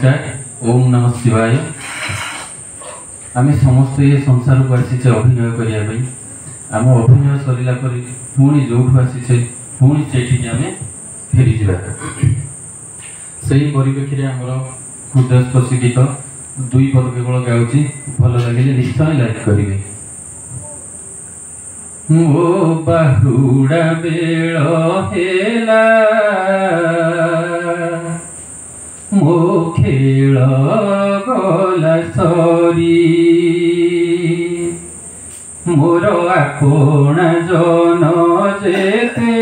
नमस्कार। ओम नमः शिवाय। आम समस्त ये संसार को आसीचे अभिनय करने। आम अभिनय सरला पुणी जो आसीचे पुणी से आम फेरी जा से परिप्रेक्षी आमर हृदय स्पर्शी गीत दुई पद केवल गाँची भल लगे निश्चय लाइक करेंगे। मो बाहुड़ा बेल हेला मो खेल गला सरी मोर आपण जन जेते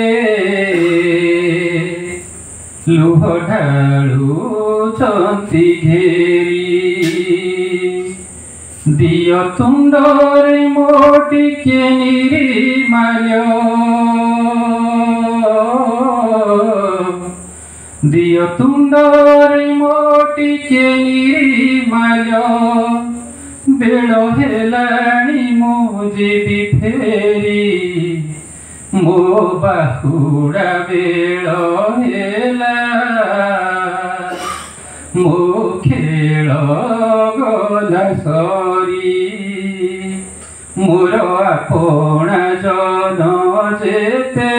लुह ढालुचंती घेरी दियो तुंडरे मोटी के निरीमाल्य दियो तुंडरे मोटी के निरीमाल्य बेल हेलाणी मुझे फेरी मो बाहुड़ा बेल हेला मो खेल गला सरी मोर आपण जन जेते